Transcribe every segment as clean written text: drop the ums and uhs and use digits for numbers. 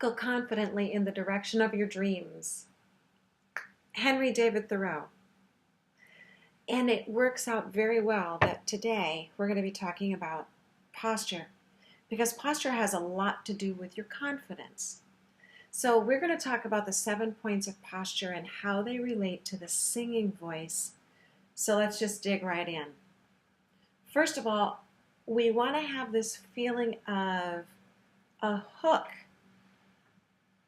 Go confidently in the direction of your dreams. Henry David Thoreau. And it works out very well that today we're going to be talking about posture, because posture has a lot to do with your confidence. So we're going to talk about the 7 points of posture and how they relate to the singing voice. So let's just dig right in. First of all, we want to have this feeling of a hook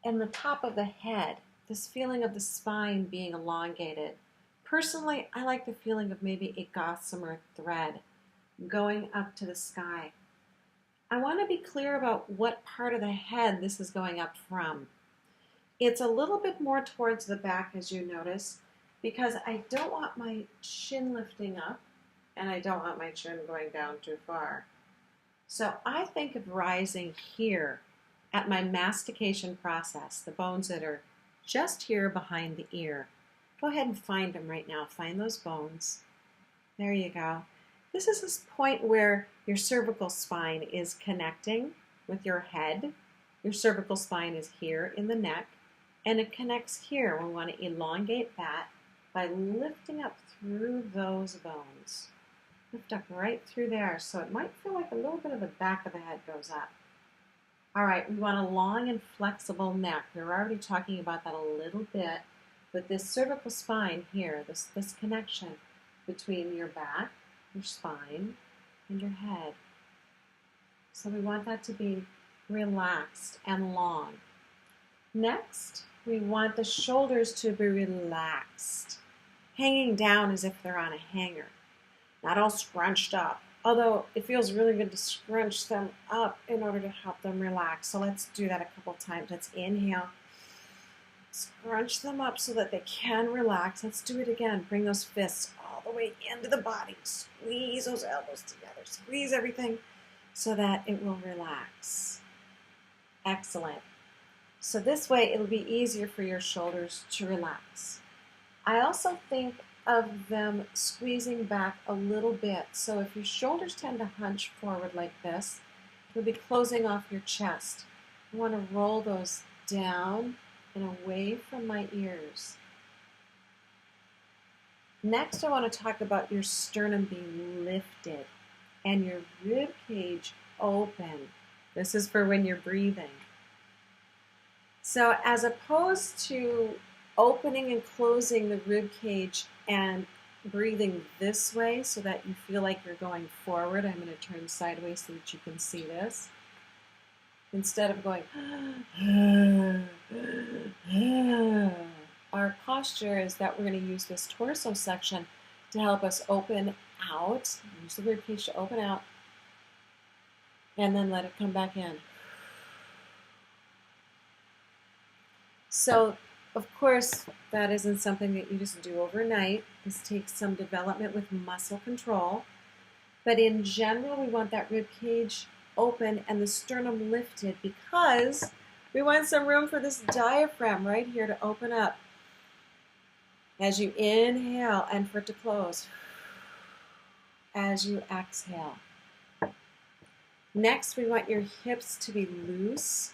in the top of the head, this feeling of the spine being elongated. Personally, I like the feeling of maybe a gossamer thread going up to the sky. I want to be clear about what part of the head this is going up from. It's a little bit more towards the back, as you notice, because I don't want my chin lifting up and I don't want my chin going down too far. So I think of rising here at my mastication process, the bones that are just here behind the ear. Go ahead and find them right now. Find those bones. There you go. This is this point where your cervical spine is connecting with your head. Your cervical spine is here in the neck, and it connects here. We want to elongate that by lifting up through those bones. Lift up right through there, so it might feel like a little bit of the back of the head goes up. All right, we want a long and flexible neck. We were already talking about that a little bit, but this cervical spine here, this connection between your back, your spine, and your head. So we want that to be relaxed and long. Next, we want the shoulders to be relaxed, hanging down as if they're on a hanger, not all scrunched up. Although it feels really good to scrunch them up in order to help them relax. So let's do that a couple times. Let's inhale. Scrunch them up so that they can relax. Let's do it again. Bring those fists all the way into the body. Squeeze those elbows together. Squeeze everything so that it will relax. Excellent. So this way it'll be easier for your shoulders to relax. I also think of them squeezing back a little bit. So if your shoulders tend to hunch forward like this, you'll be closing off your chest. I want to roll those down and away from my ears. Next, I want to talk about your sternum being lifted and your rib cage open. This is for when you're breathing. So as opposed to opening and closing the rib cage and breathing this way so that you feel like you're going forward, I'm going to turn sideways so that you can see this. Instead of going, our posture is that we're going to use this torso section to help us open out. Use the rib cage to open out, and then let it come back in. So, of course, that isn't something that you just do overnight. This takes some development with muscle control. But in general, we want that rib cage open and the sternum lifted because we want some room for this diaphragm right here to open up as you inhale and for it to close as you exhale. Next, we want your hips to be loose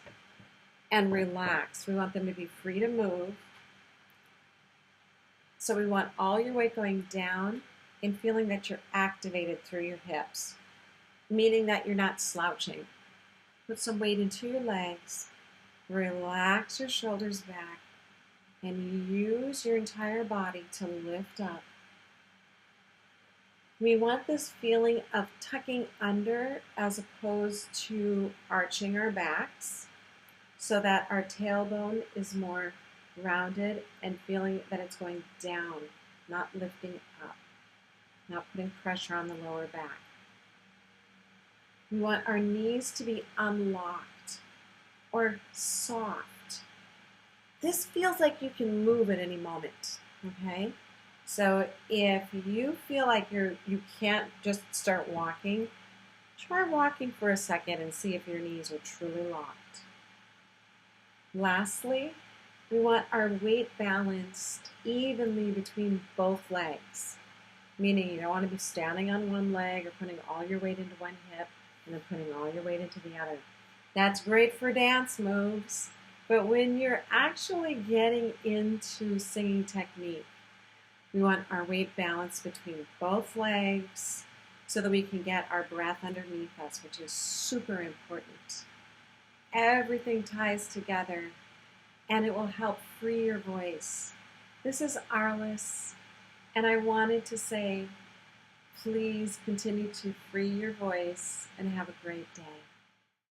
and relaxed. We want them to be free to move. So we want all your weight going down and feeling that you're activated through your hips, meaning that you're not slouching. Put some weight into your legs, relax your shoulders back, and use your entire body to lift up. We want this feeling of tucking under as opposed to arching our backs, so that our tailbone is more rounded and feeling that it's going down, not lifting up, not putting pressure on the lower back. We want our knees to be unlocked or soft. This feels like you can move at any moment, okay? So if you feel like you can't just start walking, try walking for a second and see if your knees are truly locked. Lastly, we want our weight balanced evenly between both legs, meaning you don't want to be standing on one leg or putting all your weight into one hip and then putting all your weight into the other. That's great for dance moves, But when you're actually getting into singing technique, we want our weight balanced between both legs so that we can get our breath underneath us, which is super important. Everything ties together, and it will help free your voice. This is Arlys, and I wanted to say, please continue to free your voice and have a great day.